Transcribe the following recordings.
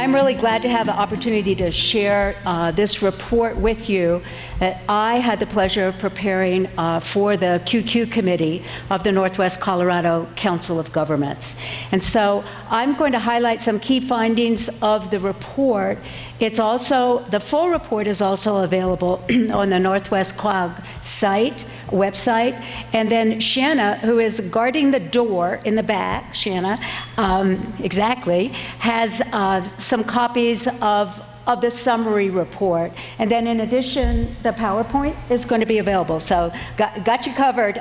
I'm really glad to have the opportunity to share this report with you that I had the pleasure of preparing for the QQ Committee of the Northwest Colorado Council of Governments. And so I'm going to highlight some key findings of the report. It's also, the full report is also available on the Northwest COG website. And then Shanna, who is guarding the door in the back, Shanna, exactly, has some copies of the summary report. And then in addition, the PowerPoint is going to be available. So got you covered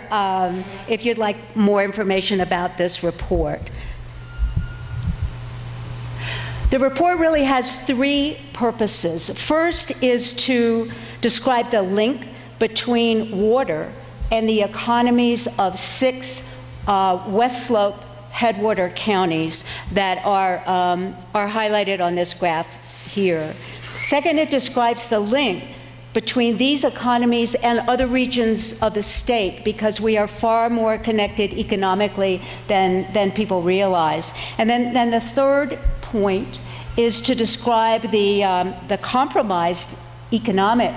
if you'd like more information about this report. The report really has three purposes. First is to describe the link between water and the economies of 6 West Slope headwater counties that are highlighted on this graph here. Second, it describes the link between these economies and other regions of the state, because we are far more connected economically than people realize. And then the third point is to describe the compromised economic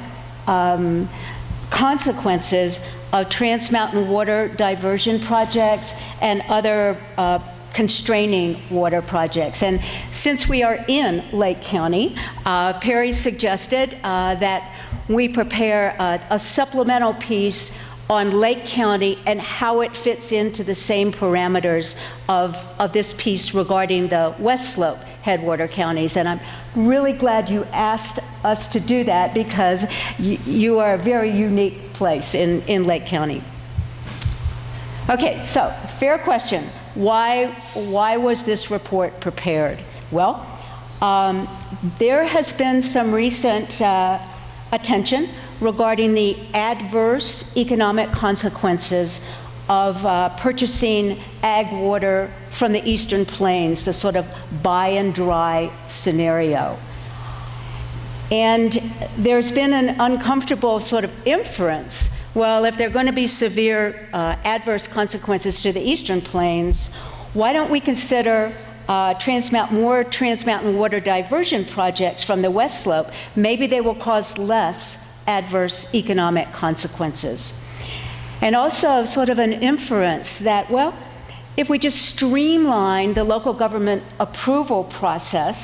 consequences of Trans Mountain water diversion projects and other constraining water projects. And since we are in Lake County, Perry suggested that we prepare a supplemental piece on Lake County and how it fits into the same parameters of this piece regarding the West Slope headwater counties. And I'm really glad you asked us to do that, because you are a very unique place in Lake County. Okay, so fair question. Why was this report prepared? Well, there has been some recent attention regarding the adverse economic consequences of purchasing ag water from the Eastern Plains, the sort of buy and dry scenario. And there's been an uncomfortable sort of inference, well, if there are going to be severe adverse consequences to the Eastern Plains, why don't we consider more Trans Mountain water diversion projects from the West Slope? Maybe they will cause less adverse economic consequences. And also sort of an inference that, well, if we just streamline the local government approval process,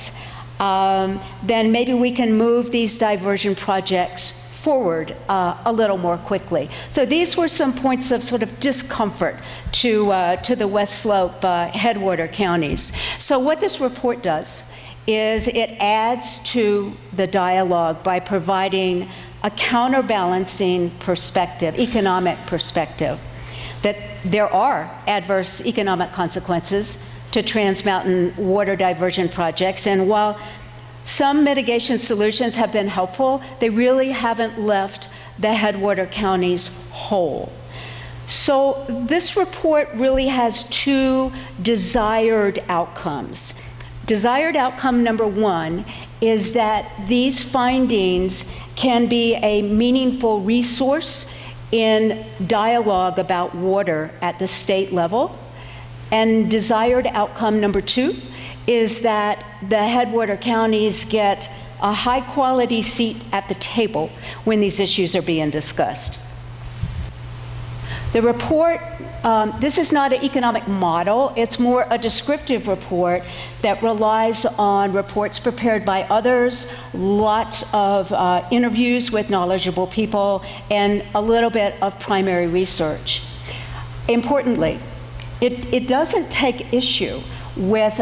then maybe we can move these diversion projects forward a little more quickly. So these were some points of sort of discomfort to the West Slope headwater counties. So what this report does is it adds to the dialogue by providing a counterbalancing perspective, economic perspective, that there are adverse economic consequences to Trans Mountain water diversion projects. And while some mitigation solutions have been helpful, they really haven't left the headwater counties whole. So this report really has two desired outcomes. Desired outcome number one is that these findings can be a meaningful resource in dialogue about water at the state level. And desired outcome number two is that the headwater counties get a high-quality seat at the table when these issues are being discussed. The report, this is not an economic model, it's more a descriptive report that relies on reports prepared by others, lots of interviews with knowledgeable people, and a little bit of primary research. Importantly, it doesn't take issue with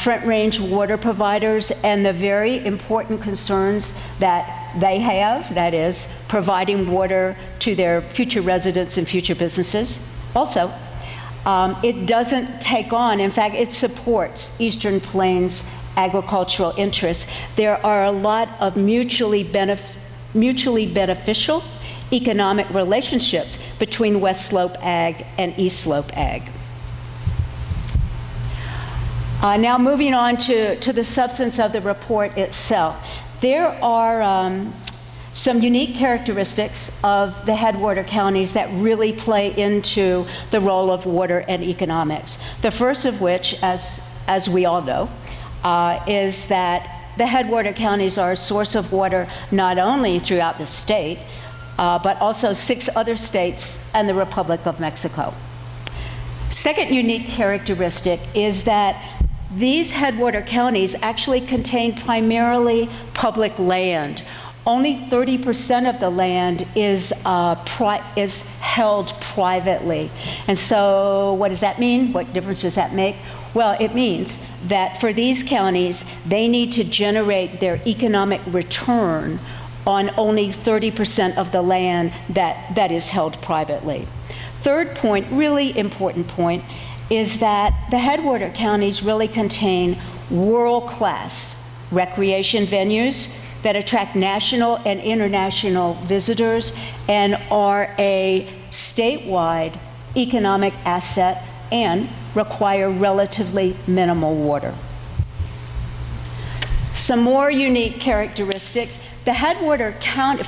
Front Range water providers and the very important concerns that they have, that is, providing water to their future residents and future businesses. Also, it doesn't take on, in fact, it supports Eastern Plains agricultural interests. There are a lot of mutually beneficial economic relationships between West Slope Ag and East Slope Ag. Now moving on to the substance of the report itself. There are some unique characteristics of the headwater counties that really play into the role of water and economics. The first of which, as we all know, is that the headwater counties are a source of water not only throughout the state, but also 6 other states and the Republic of Mexico. Second unique characteristic is that these headwater counties actually contain primarily public land. Only 30% of the land is held privately. And so what does that mean? What difference does that make? Well, it means that for these counties, they need to generate their economic return on only 30% of the land that is held privately. Third point, really important point, is that the headwater counties really contain world-class recreation venues that attract national and international visitors and are a statewide economic asset and require relatively minimal water. Some more unique characteristics. The headwater county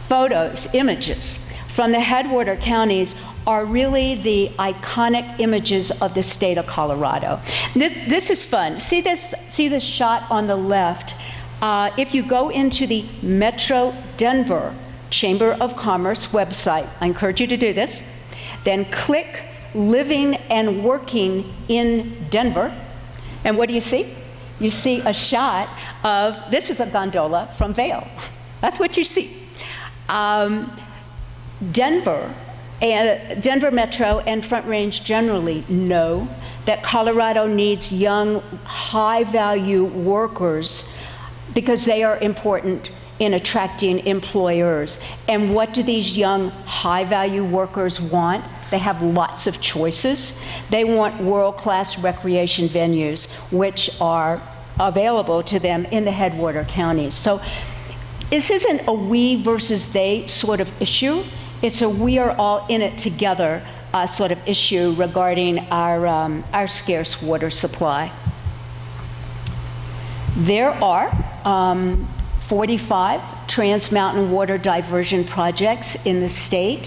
photos, images from the headwater counties are really the iconic images of the state of Colorado. This is fun. See this shot on the left? If you go into the Metro Denver Chamber of Commerce website, I encourage you to do this, then click Living and Working in Denver, and what do you see? You see a shot of, this is a gondola from Vail. That's what you see. Denver Metro and Front Range generally know that Colorado needs young, high-value workers because they are important in attracting employers. And what do these young, high-value workers want? They have lots of choices. They want world-class recreation venues, which are available to them in the headwater counties. So this isn't a we versus they sort of issue. It's a we are all in it together sort of issue regarding our scarce water supply. There are 45 Trans Mountain water diversion projects in the state.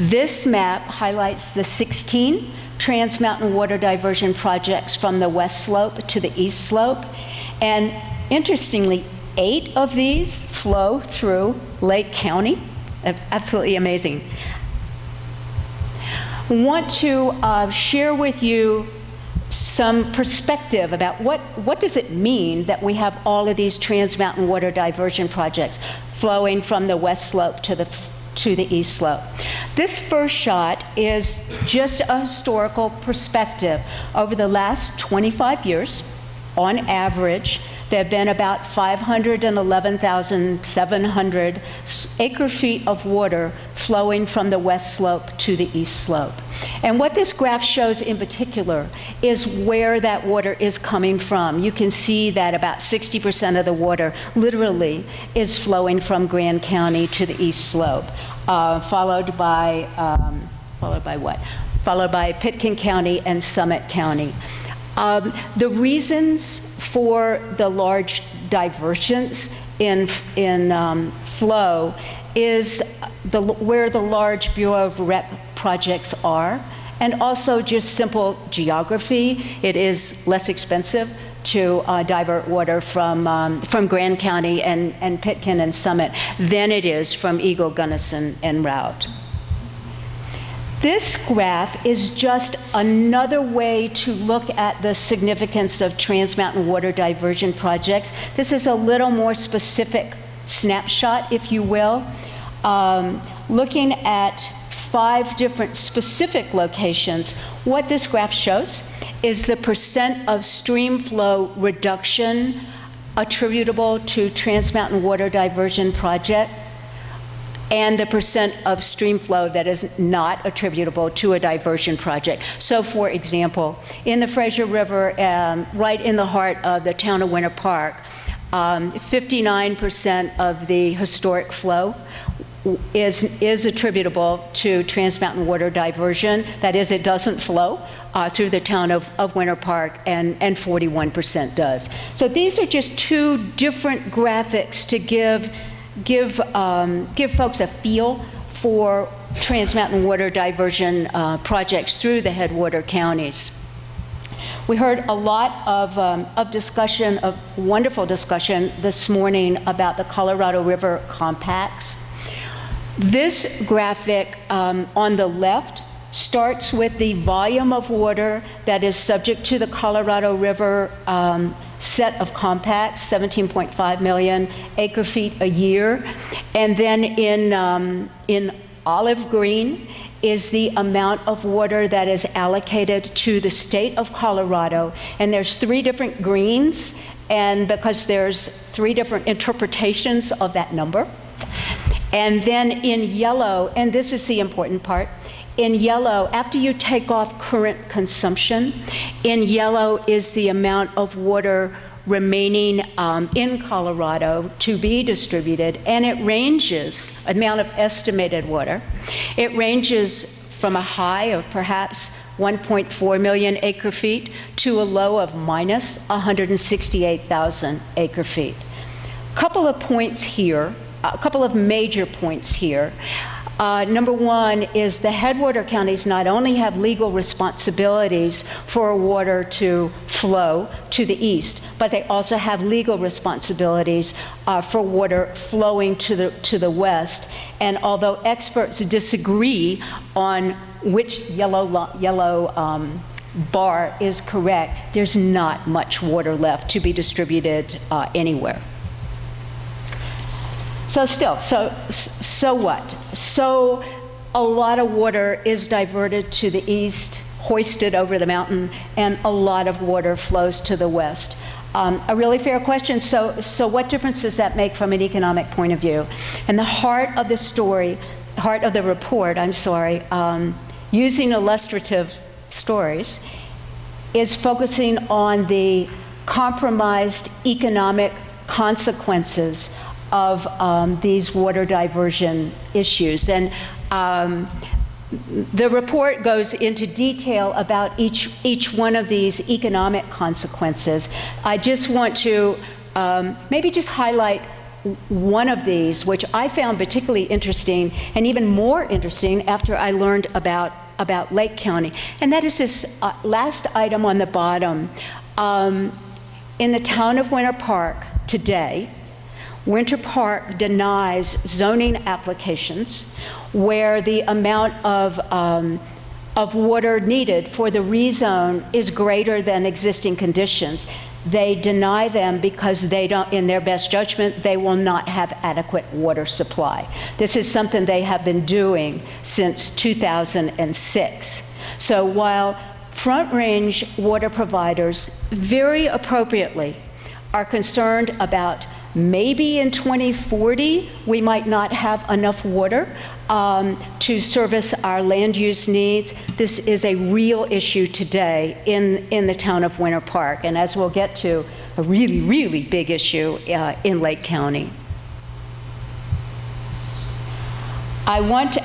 This map highlights the 16 Trans Mountain water diversion projects from the west slope to the east slope. And interestingly, 8 of these flow through Lake County. Absolutely amazing. I want to share with you some perspective about what does it mean that we have all of these Trans Mountain water diversion projects flowing from the west slope to the east slope. This first shot is just a historical perspective. Over the last 25 years, on average, there have been about 511,700 acre-feet of water flowing from the west slope to the east slope. And what this graph shows in particular is where that water is coming from. You can see that about 60% of the water literally is flowing from Grand County to the east slope, followed by Pitkin County and Summit County. The reasons for the large divergence in flow is where the large Bureau of Rep projects are, and also just simple geography. It is less expensive to divert water from Grand County and Pitkin and Summit than it is from Eagle, Gunnison, and Routt. This graph is just another way to look at the significance of Trans Mountain water diversion projects. This is a little more specific snapshot, if you will, looking at 5 different specific locations. What this graph shows is the percent of stream flow reduction attributable to Trans Mountain water diversion project, and the percent of stream flow that is not attributable to a diversion project. So, for example, in the Fraser River, right in the heart of the town of Winter Park, 59% of the historic flow is attributable to Trans Mountain water diversion. That is, it doesn't flow through the town of Winter Park, and 41% does. So these are just 2 different graphics to give folks a feel for Trans Mountain water diversion projects through the headwater counties. We heard a lot of discussion, of wonderful discussion this morning about the Colorado River compacts. This graphic on the left starts with the volume of water that is subject to the Colorado River set of compacts, 17.5 million acre-feet a year. And then in olive green is the amount of water that is allocated to the state of Colorado. And there's 3 different greens, and because there's 3 different interpretations of that number. And then in yellow, and this is the important part, in yellow, after you take off current consumption, in yellow is the amount of water remaining in Colorado to be distributed, and it ranges, amount of estimated water, it ranges from a high of perhaps 1.4 million acre-feet to a low of minus 168,000 acre-feet. Couple of points here, a couple of major points here. Number one is the headwater counties not only have legal responsibilities for water to flow to the east, but they also have legal responsibilities for water flowing to the west. And although experts disagree on which yellow bar is correct, there's not much water left to be distributed anywhere. So still, so what? So a lot of water is diverted to the east, hoisted over the mountain, and a lot of water flows to the west. A really fair question. So what difference does that make from an economic point of view? And the heart of the story, heart of the report, I'm sorry, using illustrative stories, is focusing on the compromised economic consequences of these water diversion issues. And the report goes into detail about each one of these economic consequences. I just want to maybe just highlight one of these, which I found particularly interesting, and even more interesting after I learned about Lake County. And that is this last item on the bottom. In the town of Winter Park today, Winter Park denies zoning applications where the amount of water needed for the rezone is greater than existing conditions. They deny them because they don't, in their best judgment, they will not have adequate water supply. This is something they have been doing since 2006. So while Front Range water providers very appropriately are concerned about maybe in 2040 we might not have enough water to service our land use needs, this is a real issue today in the town of Winter Park, and as we'll get to, a really, really big issue in Lake County. I want,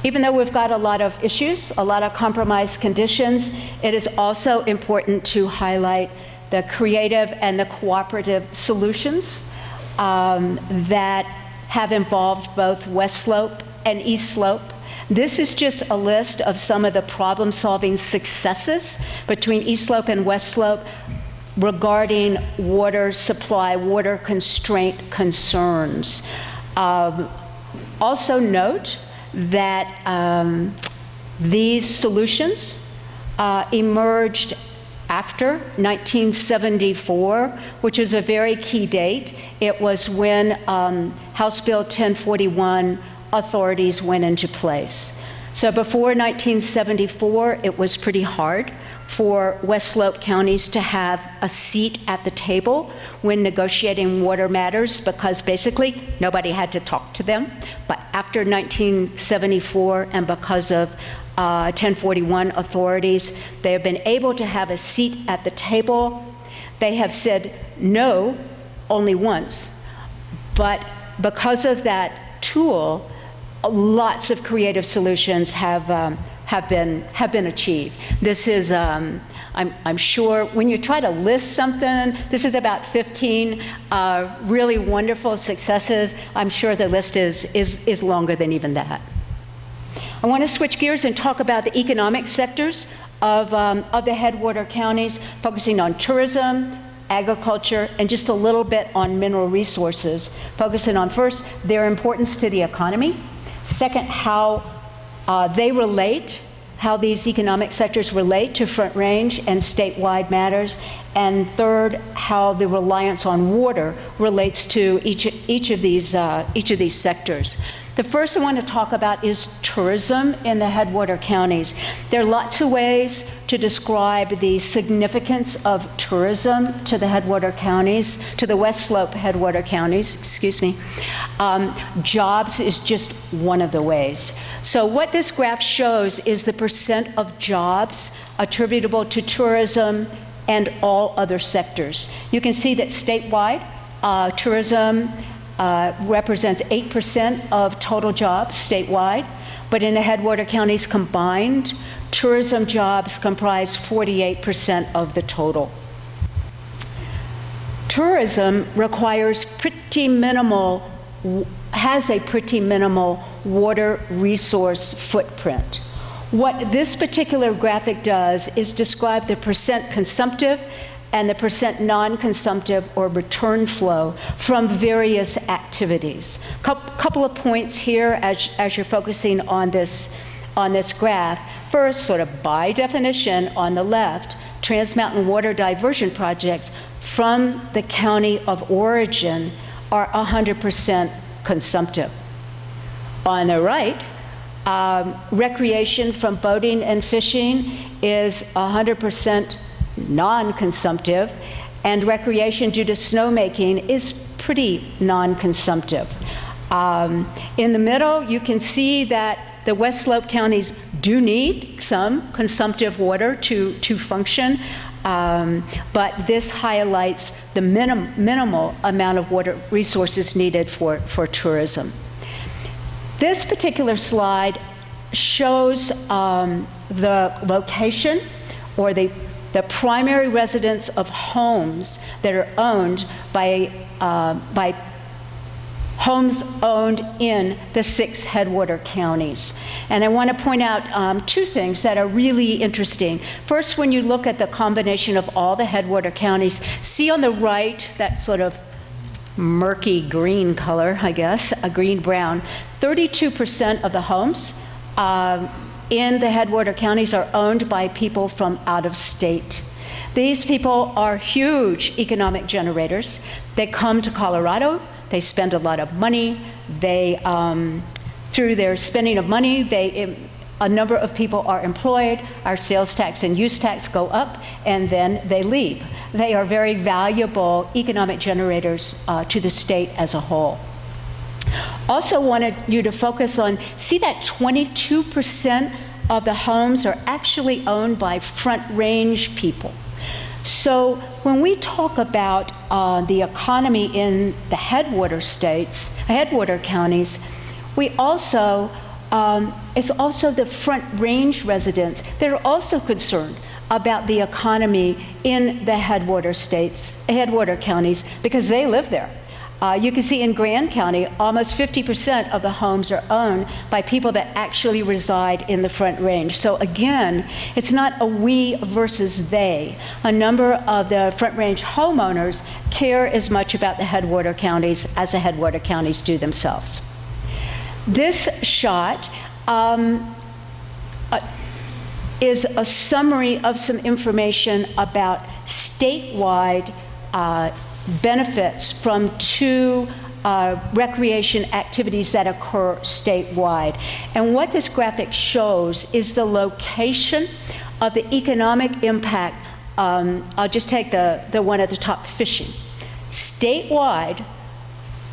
even though we've got a lot of issues, a lot of compromised conditions, it is also important to highlight the creative and the cooperative solutions that have involved both West Slope and East Slope. This is just a list of some of the problem-solving successes between East Slope and West Slope regarding water supply, water constraint concerns. Also note that these solutions emerged after 1974, which is a very key date. It was when House Bill 1041 authorities went into place. So before 1974, it was pretty hard for West Slope counties to have a seat at the table when negotiating water matters, because basically nobody had to talk to them. But after 1974, and because of 1041 authorities, they have been able to have a seat at the table. They have said no only once, but because of that tool, lots of creative solutions have been achieved. This is, I'm sure, when you try to list something, this is about 15 really wonderful successes. I'm sure the list is longer than even that. I want to switch gears and talk about the economic sectors of the headwater counties, focusing on tourism, agriculture, and just a little bit on mineral resources, focusing on, first, their importance to the economy, second, how they relate, how these economic sectors relate to Front Range and statewide matters, and third, how the reliance on water relates to each of these sectors. The first I want to talk about is tourism in the headwater counties. There are lots of ways to describe the significance of tourism to the headwater counties, to the West Slope headwater counties, excuse me. Jobs is just one of the ways. So what this graph shows is the percent of jobs attributable to tourism and all other sectors. You can see that statewide, tourism represents 8% of total jobs statewide, but in the headwater counties combined, tourism jobs comprise 48% of the total. Tourism requires pretty minimal, has a pretty minimal water resource footprint. What this particular graphic does is describe the percent consumptive and the percent non-consumptive or return flow from various activities. Couple of points here as you're focusing on this graph. First, sort of by definition on the left, Trans Mountain water diversion projects from the county of origin are 100% consumptive. On the right, recreation from boating and fishing is 100% non-consumptive, and recreation due to snowmaking is pretty non-consumptive. In the middle, you can see that the West Slope counties do need some consumptive water to function, but this highlights the minimal amount of water resources needed for tourism. This particular slide shows the location or the primary residence of homes that are owned by homes owned in the 6 headwater counties. And I want to point out 2 things that are really interesting. First, when you look at the combination of all the headwater counties, see on the right that sort of murky green color, I guess, a green-brown, 32% of the homes in the headwater counties are owned by people from out of state. These people are huge economic generators. They come to Colorado, they spend a lot of money, they, through their spending of money, a number of people are employed, our sales tax and use tax go up, and then they leave. They are very valuable economic generators to the state as a whole. Also wanted you to focus on, see that 22% of the homes are actually owned by Front Range people. So when we talk about the economy in the headwater states, headwater counties, we also, it's also the Front Range residents that are also concerned about the economy in the headwater states, headwater counties, because they live there. You can see in Grand County, almost 50% of the homes are owned by people that actually reside in the Front Range. So again, it's not a we versus they. A number of the Front Range homeowners care as much about the headwater counties as the headwater counties do themselves. This shot is a summary of some information about statewide benefits from 2 recreation activities that occur statewide. And what this graphic shows is the location of the economic impact. I'll just take the one at the top, fishing. Statewide,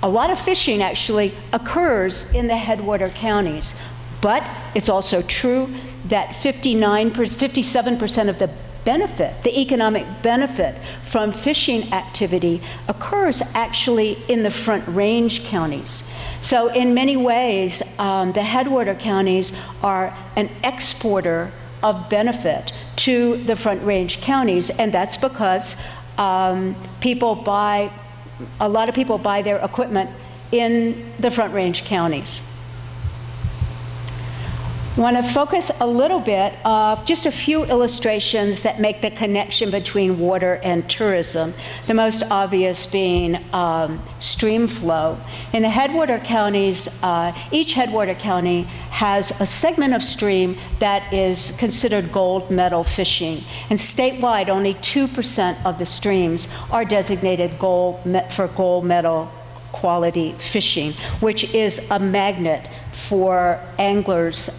a lot of fishing actually occurs in the headwater counties, but it's also true that 57% of the benefit, the economic benefit from fishing activity occurs actually in the Front Range counties. So in many ways, the headwater counties are an exporter of benefit to the Front Range counties, and that's because a lot of people buy their equipment in the Front Range counties. I want to focus a little bit of just a few illustrations that make the connection between water and tourism, the most obvious being stream flow. In the headwater counties, each headwater county has a segment of stream that is considered gold medal fishing. And statewide, only 2% of the streams are designated for gold medal quality fishing, which is a magnet for anglers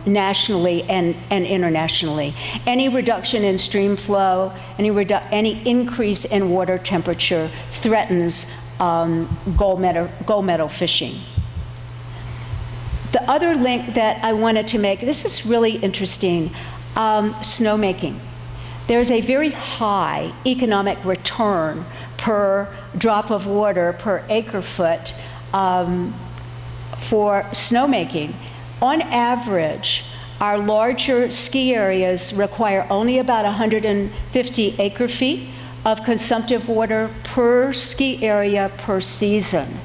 nationally and internationally. Any reduction in stream flow, any increase in water temperature threatens gold medal fishing. The other link that I wanted to make, this is really interesting, snowmaking. There's a very high economic return per drop of water per acre foot for snowmaking. On average, our larger ski areas require only about 150 acre-feet of consumptive water per ski area per season.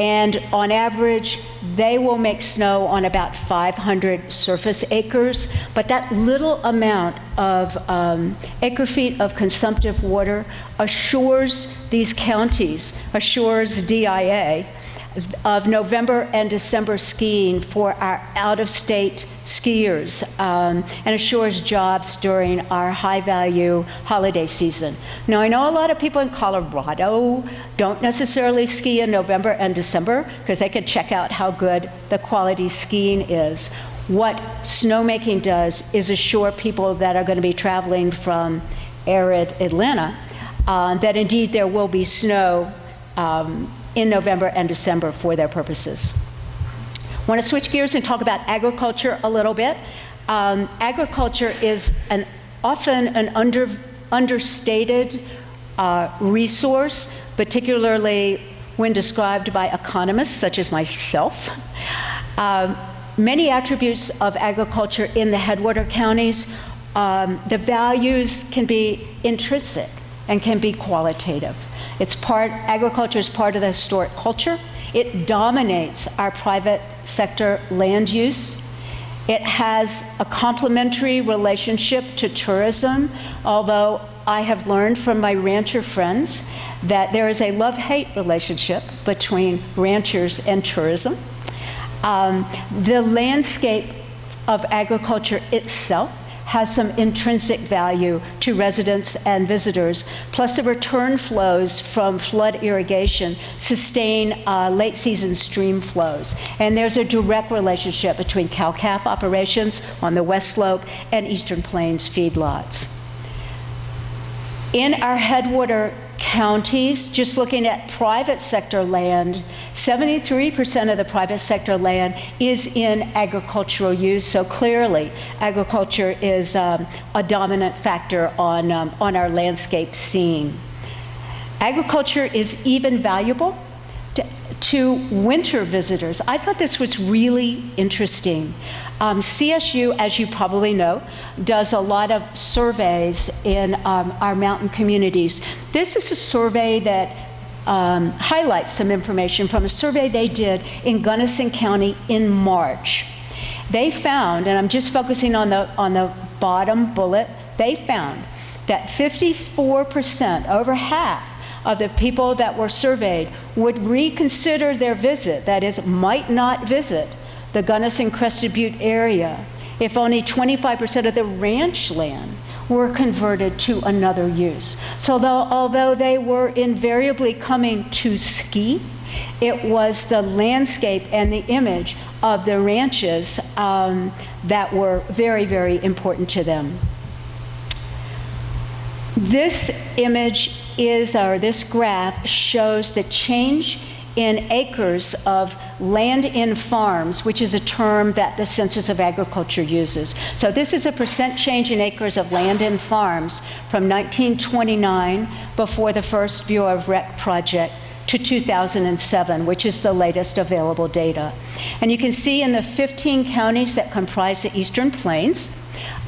And on average, they will make snow on about 500 surface acres, but that little amount of acre-feet of consumptive water assures these counties, assures DIA, of November and December skiing for our out-of-state skiers and assures jobs during our high-value holiday season. Now, I know a lot of people in Colorado don't necessarily ski in November and December because they can check out how good the quality skiing is. What snowmaking does is assure people that are going to be traveling from arid Atlanta that indeed there will be snow in November and December for their purposes. I want to switch gears and talk about agriculture a little bit. Agriculture is often an understated resource, particularly when described by economists such as myself. Many attributes of agriculture in the headwater counties, the values can be intrinsic and can be qualitative. Agriculture is part of the historic culture. It dominates our private sector land use. It has a complementary relationship to tourism, although I have learned from my rancher friends that there is a love-hate relationship between ranchers and tourism. The landscape of agriculture itself has some intrinsic value to residents and visitors, plus the return flows from flood irrigation sustain late season stream flows. And there's a direct relationship between cow-calf operations on the West Slope and Eastern Plains feedlots. In our headwater counties, just looking at private sector land, 73% of the private sector land is in agricultural use, so clearly agriculture is a dominant factor on our landscape scene. Agriculture is even valuable to winter visitors. I thought this was really interesting. CSU, as you probably know, does a lot of surveys in our mountain communities. This is a survey that highlights some information from a survey they did in Gunnison County in March. They found, and I'm just focusing on the bottom bullet, they found that 54%, over half, of the people that were surveyed would reconsider their visit, that is, might not visit the Gunnison Crested Butte area if only 25% of the ranch land were converted to another use. So although they were invariably coming to ski, it was the landscape and the image of the ranches that were very, very important to them. This image this graph shows the change in acres of land in farms, which is a term that the Census of Agriculture uses. So this is a percent change in acres of land in farms from 1929, before the first Bureau of Rec project, to 2007, which is the latest available data. And you can see in the 15 counties that comprise the Eastern Plains,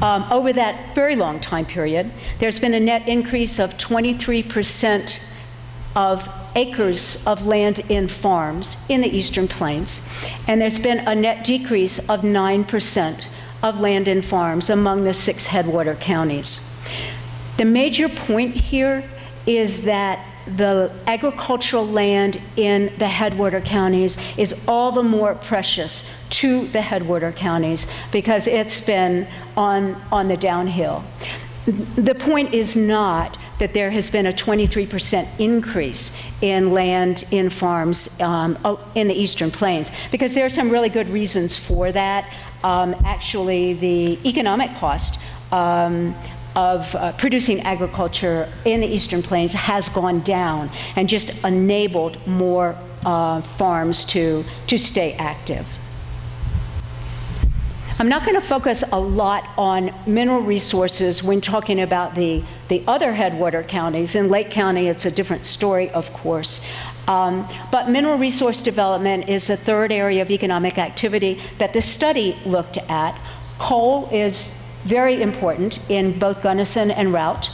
over that very long time period, there's been a net increase of 23% of acres of land in farms in the Eastern Plains, and there's been a net decrease of 9% of land in farms among the 6 headwater counties. The major point here is that the agricultural land in the headwater counties is all the more precious to the headwater counties because it's been on the downhill. The point is not that there has been a 23% increase in land in farms in the Eastern Plains, because there are some really good reasons for that. Actually, the economic cost of producing agriculture in the Eastern Plains has gone down and just enabled more farms to stay active. I'm not going to focus a lot on mineral resources when talking about the other headwater counties. In Lake County, it's a different story, of course. But mineral resource development is the third area of economic activity that the study looked at. Coal is very important in both Gunnison and Routt.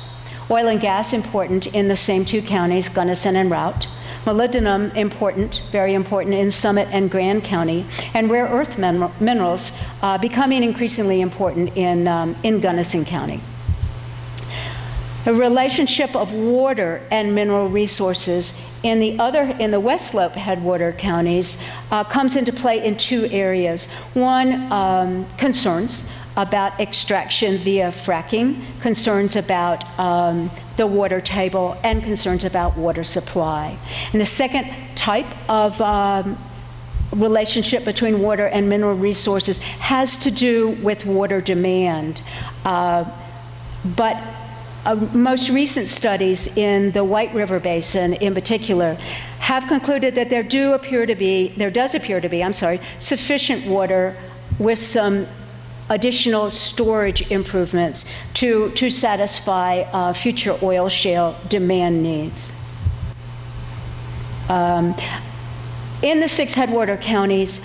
Oil and gas important in the same 2 counties, Gunnison and Routt. Molybdenum important, very important in Summit and Grand County. And rare earth minerals becoming increasingly important in Gunnison County. The relationship of water and mineral resources in the West Slope headwater counties comes into play in 2 areas. One, concerns about extraction via fracking, concerns about the water table, and concerns about water supply. And the second type of relationship between water and mineral resources has to do with water demand. Most recent studies in the White River Basin in particular have concluded that there does appear to be sufficient water with some additional storage improvements to satisfy future oil shale demand needs. In the 6 headwater counties,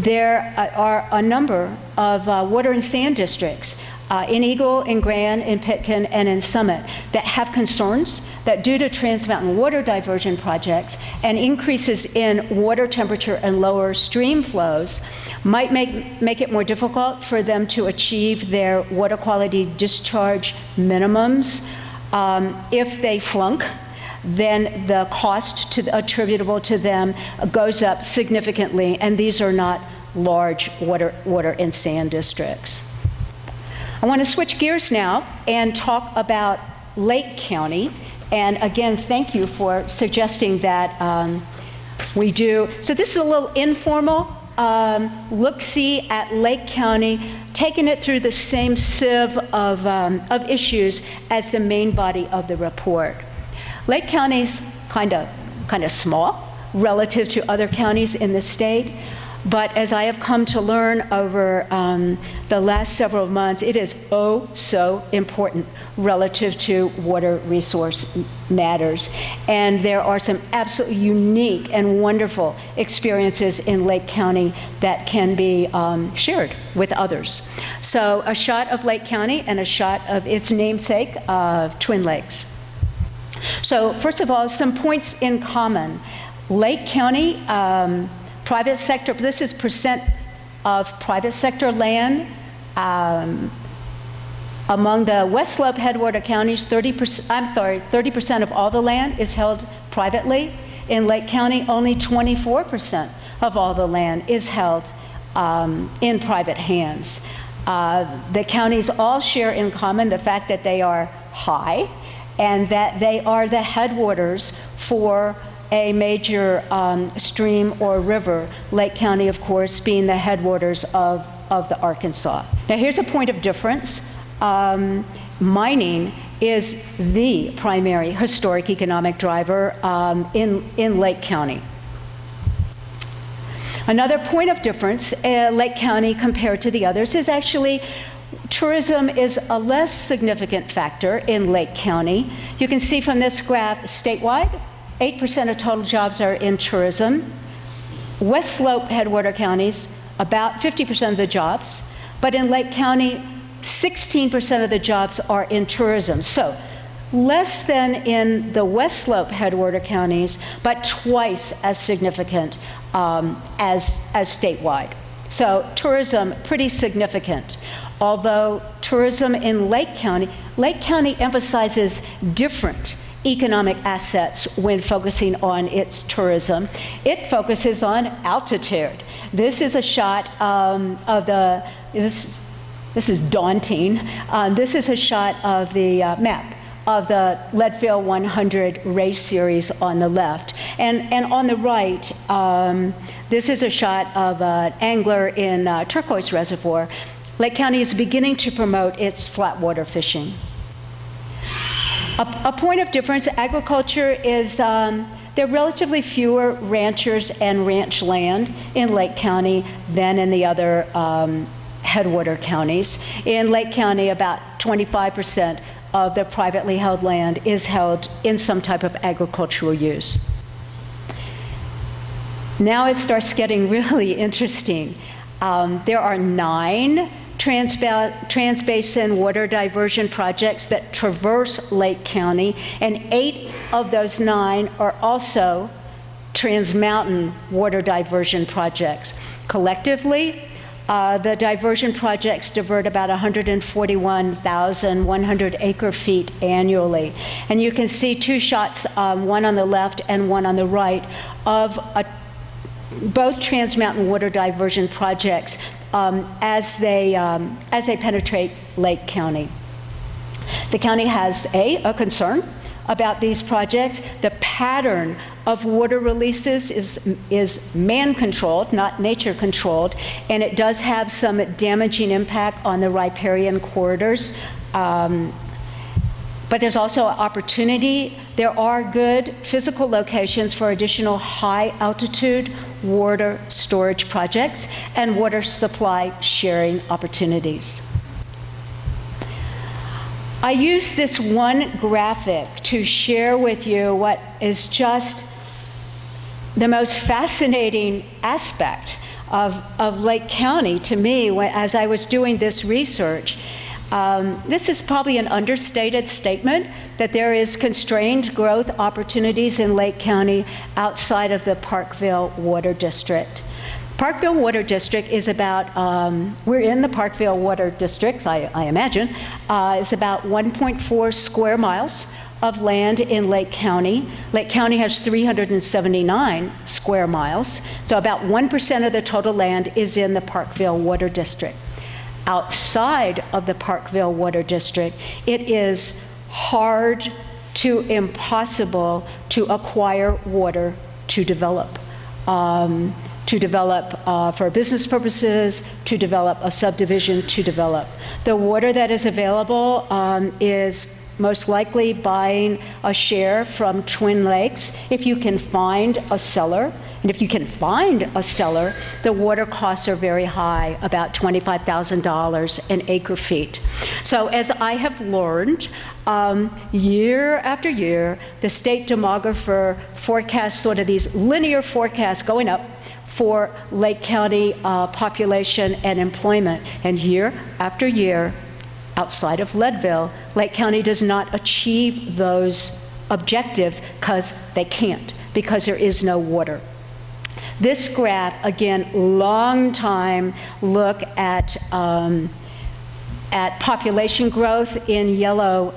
there are a number of water and sand districts in Eagle, in Grand, in Pitkin, and in Summit that have concerns that due to Trans Mountain water diversion projects and increases in water temperature and lower stream flows might make it more difficult for them to achieve their water quality discharge minimums. If they flunk, then the cost attributable to them goes up significantly, and these are not large water and sand districts. I want to switch gears now and talk about Lake County. And again, thank you for suggesting that we do. So this is a little informal look-see at Lake County, taking it through the same sieve of issues as the main body of the report. Lake County's kind of small relative to other counties in the state. But as I have come to learn over the last several months, it is oh so important relative to water resource matters. And there are some absolutely unique and wonderful experiences in Lake County that can be shared with others. So a shot of Lake County and a shot of its namesake, Twin Lakes. So first of all, some points in common. Lake County, private sector, this is percent of private sector land. Among the West Slope headwater counties, 30% of all the land is held privately. In Lake County, only 24% of all the land is held in private hands. The counties all share in common the fact that they are high and that they are the headwaters for a major stream or river, Lake County, of course, being the headwaters of the Arkansas. Now, here's a point of difference. Mining is the primary historic economic driver in Lake County. Another point of difference, Lake County compared to the others, is actually tourism is a less significant factor in Lake County. You can see from this graph, statewide, 8% of total jobs are in tourism. West Slope headwater counties, about 50% of the jobs. But in Lake County, 16% of the jobs are in tourism. So less than in the West Slope headwater counties, but twice as significant as statewide. So tourism, pretty significant. Although tourism in Lake County emphasizes different economic assets when focusing on its tourism. It focuses on altitude. This is a shot of the, this is daunting. This is a shot of the map of the Leadville 100 race series on the left. And on the right, this is a shot of an angler in Turquoise Reservoir. Lake County is beginning to promote its flatwater fishing. A point of difference, agriculture is, there are relatively fewer ranchers and ranch land in Lake County than in the other headwater counties. In Lake County, about 25% of the privately held land is held in some type of agricultural use. Now it starts getting really interesting. There are 9 transbasin water diversion projects that traverse Lake County, and 8 of those 9 are also trans-mountain water diversion projects. Collectively, the diversion projects divert about 141,100 acre-feet annually. And you can see 2 shots, one on the left and one on the right, of both trans-mountain water diversion projects as they penetrate Lake County. The county has a concern about these projects. The pattern of water releases is man-controlled, not nature-controlled, and it does have some damaging impact on the riparian corridors. But there's also opportunity. There are good physical locations for additional high-altitude water storage projects and water supply sharing opportunities. I use this one graphic to share with you what is just the most fascinating aspect of Lake County to me as I was doing this research. This is probably an understated statement that there is constrained growth opportunities in Lake County outside of the Parkville Water District. Parkville Water District is about, we're in the Parkville Water District, I imagine, is about 1.4 square miles of land in Lake County. Lake County has 379 square miles, so about 1% of the total land is in the Parkville Water District. Outside of the Parkville Water District, it is hard to impossible to acquire water to develop. For business purposes, to develop a subdivision, to develop. The water that is available is most likely buying a share from Twin Lakes if you can find a seller. And if you can find a seller, the water costs are very high, about $25,000 an acre-feet. So as I have learned, year after year, the state demographer forecasts sort of these linear forecasts going up for Lake County population and employment. And year after year, outside of Leadville, Lake County does not achieve those objectives because they can't, because there is no water. This graph, again, long time look at population growth in yellow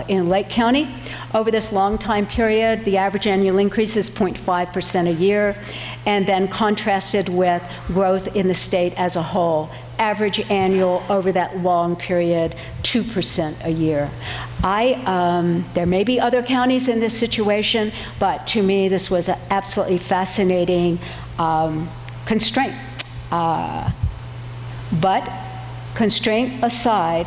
in Lake County. Over this long time period, the average annual increase is 0.5% a year, and then contrasted with growth in the state as a whole. Average annual over that long period, 2% a year. There may be other counties in this situation, but to me this was an absolutely fascinating constraint. But constraint aside,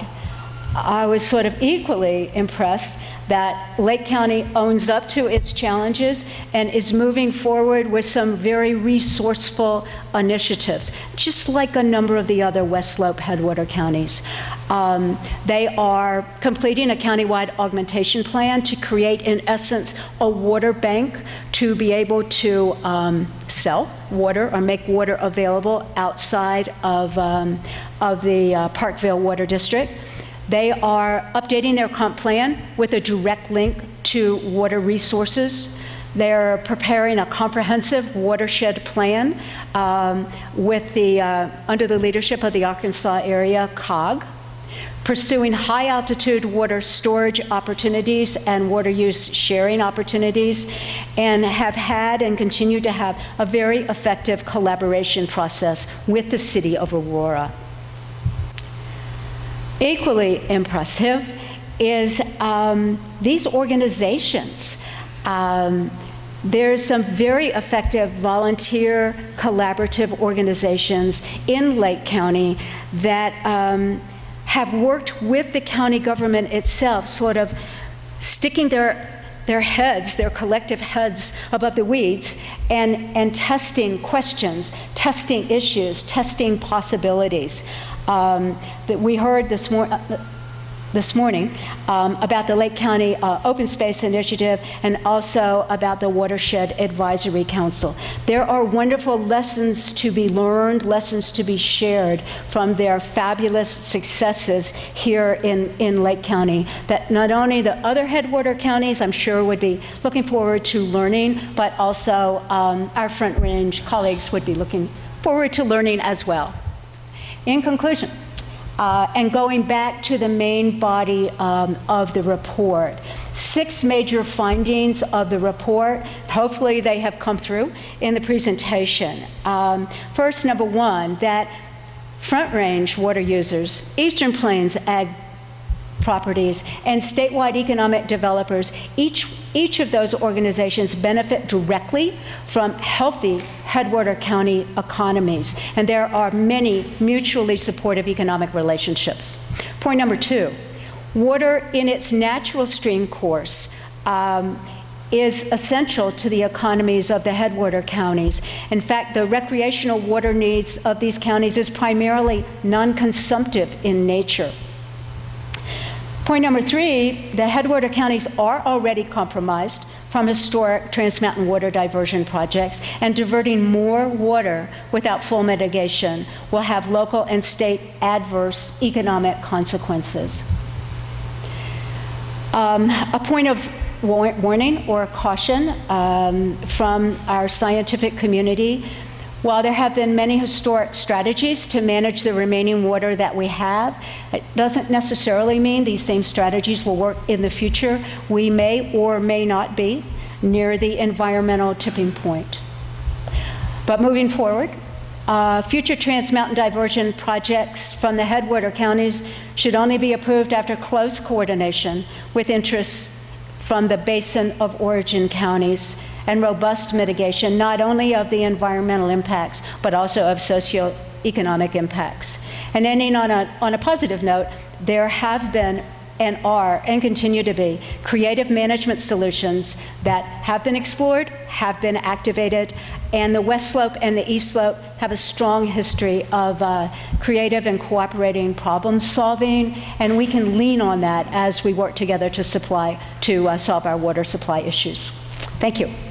I was sort of equally impressed that Lake County owns up to its challenges and is moving forward with some very resourceful initiatives, just like a number of the other West Slope headwater counties. They are completing a countywide augmentation plan to create, in essence, a water bank to be able to sell water or make water available outside of the Parkville Water District. They are updating their comp plan with a direct link to water resources. They're preparing a comprehensive watershed plan under the leadership of the Arkansas Area COG, pursuing high-altitude water storage opportunities and water use sharing opportunities, and have had and continue to have a very effective collaboration process with the City of Aurora. Equally impressive is these organizations. There's some very effective volunteer collaborative organizations in Lake County that have worked with the county government itself, sort of sticking their heads, their collective heads above the weeds, and testing questions, testing issues, testing possibilities. That we heard this morning about the Lake County Open Space Initiative and also about the Watershed Advisory Council. There are wonderful lessons to be learned, lessons to be shared from their fabulous successes here in Lake County that not only the other headwater counties, I'm sure, would be looking forward to learning, but also our Front Range colleagues would be looking forward to learning as well. In conclusion, and going back to the main body of the report, 6 major findings of the report. Hopefully they have come through in the presentation. First, number 1, that Front Range water users, Eastern Plains ag properties, and statewide economic developers, each of those organizations benefit directly from healthy headwater county economies, and there are many mutually supportive economic relationships. Point number 2, water in its natural stream course is essential to the economies of the headwater counties. In fact, the recreational water needs of these counties is primarily non-consumptive in nature. Point number 3, the headwater counties are already compromised from historic Trans Mountain water diversion projects, and diverting more water without full mitigation will have local and state adverse economic consequences. A point of warning or caution from our scientific community. While there have been many historic strategies to manage the remaining water that we have, it doesn't necessarily mean these same strategies will work in the future. We may or may not be near the environmental tipping point. But moving forward, future Trans Mountain diversion projects from the headwater counties should only be approved after close coordination with interests from the basin of origin counties and robust mitigation, not only of the environmental impacts, but also of socioeconomic impacts. And ending on a positive note, there have been and are and continue to be creative management solutions that have been explored, have been activated, and the West Slope and the East Slope have a strong history of creative and cooperating problem solving, and we can lean on that as we work together to solve our water supply issues. Thank you.